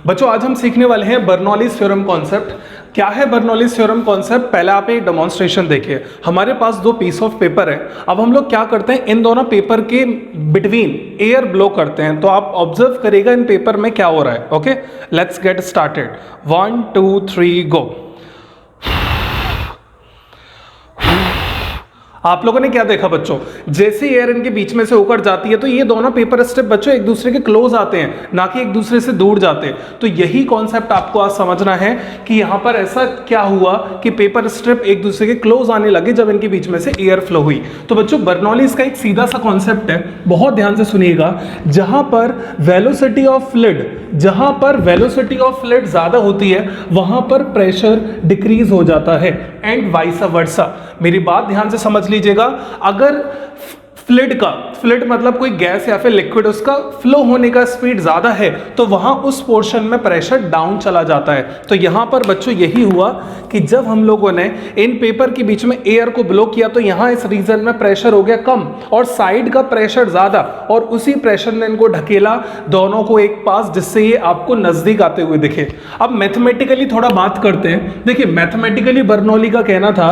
बच्चों आज हम सीखने वाले हैं बर्नौलीज थ्योरम कॉन्सेप्ट। क्या है बर्नौलीज थ्योरम कॉन्सेप्ट? पहले आप एक डेमोन्स्ट्रेशन देखिए। हमारे पास दो पीस ऑफ पेपर है। अब हम लोग क्या करते हैं, इन दोनों पेपर के बिटवीन एयर ब्लो करते हैं। तो आप ऑब्जर्व करिएगा इन पेपर में क्या हो रहा है। Okay, let's get started. 1 2 3 गो। आप लोगों ने क्या देखा बच्चों, जैसे एयर इनके बीच में से होकर जाती है तो ये दोनों पेपर स्ट्रिप बच्चों एक दूसरे के क्लोज आते हैं, ना कि एक दूसरे से दूर जाते हैं। तो यही कॉन्सेप्ट आपको आज समझना है कि यहां पर ऐसा क्या हुआ कि पेपर स्ट्रिप एक दूसरे के क्लोज आने लगे जब इनके बीच में से एयर फ्लो हुई। तो बच्चों बर्नौलीज का एक सीधा सा कॉन्सेप्ट है, बहुत ध्यान से सुनिएगा। जहां पर वेलोसिटी ऑफ फ्लूइड ज्यादा होती है वहां पर प्रेशर डिक्रीज हो जाता है एंड वाइस वर्सा। मेरी बात ध्यान से समझ लीजिएगा। अगर फ्लूइड मतलब कोई गैस या फिर लिक्विड, उसका फ्लो होने का स्पीड ज्यादा है तो वहां उस पोर्शन में प्रेशर डाउन चला जाता है। तो यहां पर बच्चों यही हुआ कि जब हम लोगों ने इन पेपर के बीच में एयर को ब्लो किया तो यहां इस रीजन में प्रेशर हो गया कम और साइड का प्रेशर ज्यादा, और उसी प्रेशर ने इनको ढकेला दोनों को एक पास, जिससे ये आपको नजदीक आते हुए दिखे। अब मैथमेटिकली थोड़ा बात करते हैं। देखिए मैथमेटिकली बर्नौली का कहना था,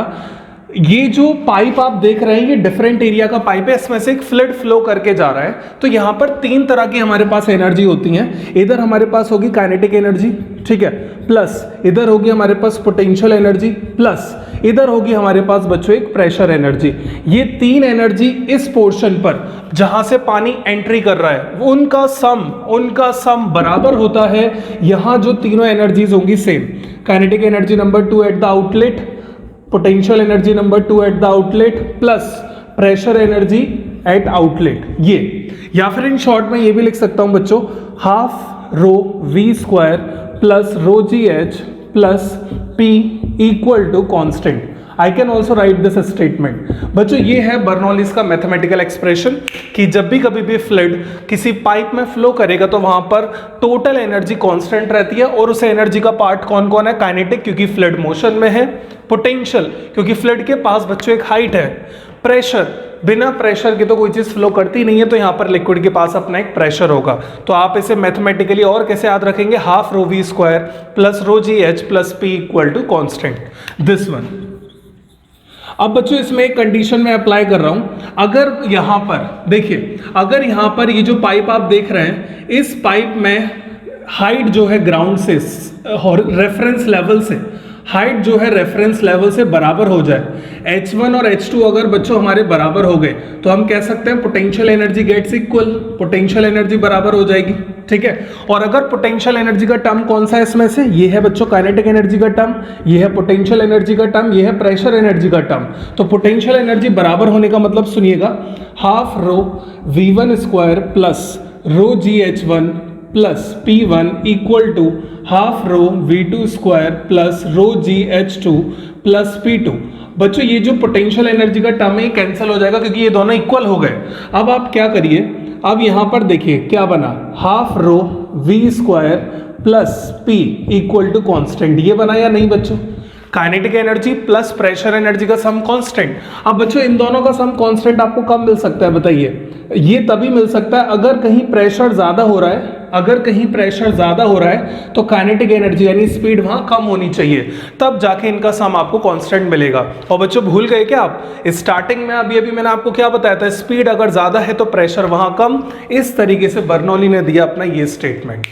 ये जो पाइप आप देख रहे हैं ये डिफरेंट एरिया का पाइप है, इसमें से एक फ्लूइड फ्लो करके जा रहा है। तो यहां पर तीन तरह की हमारे पास एनर्जी होती हैं। इधर हमारे पास होगी काइनेटिक एनर्जी, ठीक है, प्लस इधर होगी हमारे पास पोटेंशियल एनर्जी, प्लस इधर होगी हमारे पास बच्चों एक प्रेशर एनर्जी। ये तीन एनर्जी इस पोर्शन पर जहां से पानी एंट्री कर रहा है उनका सम बराबर होता है। यहां जो तीनों एनर्जीज होंगी same, kinetic energy number 2 at the outlet, potential energy number 2 at the outlet, plus pressure energy at outlet. ये, या फिर इन शॉर्ट में ये भी लिख सकता हूं बच्चों, half rho V square plus rho G H plus P equal to constant. I can also write this statement. बच्चों ये है बर्नौलीज का मैथमेटिकल एक्सप्रेशन कि जब भी कभी भी फ्लूइड किसी पाइप में फ्लो करेगा तो वहां पर टोटल एनर्जी कांस्टेंट रहती है, और उस एनर्जी का पार्ट कौन कौन है? काइनेटिक क्योंकि फ्लूइड मोशन में है, पोटेंशियल क्योंकि फ्लूइड के पास बच्चों एक हाइट है, प्रेशर बिना प्रेशर के तो कोई चीज फ्लो करती नहीं है, तो यहां पर लिक्विड के पास अपना एक प्रेशर होगा। तो आप इसे मैथमेटिकली और कैसे याद रखेंगे? Half rho V square plus rho G H plus P equal to constant, this one. अब बच्चों इसमें एक कंडीशन में अप्लाई कर रहा हूं। अगर यहां पर देखिए, अगर यहां पर ये जो पाइप आप देख रहे हैं, इस पाइप में हाइट जो है ग्राउंड से और रेफरेंस लेवल से, हाइट जो है रेफरेंस लेवल से बराबर हो जाए, H1 और H2 अगर बच्चों हमारे बराबर हो गए तो हम कह सकते हैं potential energy gets equal, potential energy बराबर हो जाएगी, ठीक है। और अगर पोटेंशियल एनर्जी का टर्म कौन सा है इसमें से? ये है बच्चों काइनेटिक एनर्जी का टर्म, ये है पोटेंशियल एनर्जी का टर्म, ये है प्रेशर एनर्जी का टर्म। तो पोटेंशियल एनर्जी बराबर होने का मतलब सुनिएगा, half rho V1 square plus rho GH1 plus P1 equal to half rho V2 square plus rho GH2 plus P2। बच्चों ये जो पोटेंशियल एनर्जी का टर्म है कैंसिल हो जाएगा क्योंकि ये दोनों इक्वल हो गए। अब आप क्या करिए, अब यहां पर देखिए क्या बना, half rho V square plus P equal to constant. ये बना या नहीं बच्चों? Kinetic energy plus pressure energy का सम कांस्टेंट। अब बच्चों इन दोनों का सम कांस्टेंट आपको कब मिल सकता है बताइए? ये तभी मिल सकता है अगर कहीं प्रेशर ज्यादा हो रहा है, अगर कहीं प्रेशर ज्यादा हो रहा है तो काइनेटिक एनर्जी यानी स्पीड वहां कम होनी चाहिए, तब जाके इनका सम आपको कांस्टेंट मिलेगा। और बच्चों भूल गए क्या आप, स्टार्टिंग में अभी मैंने आपको क्या बताया था, स्पीड अगर ज्यादा है तो प्रेशर वहां कम। इस तरीके से बर्नौली ने दिया अपना ये स्टेटमेंट।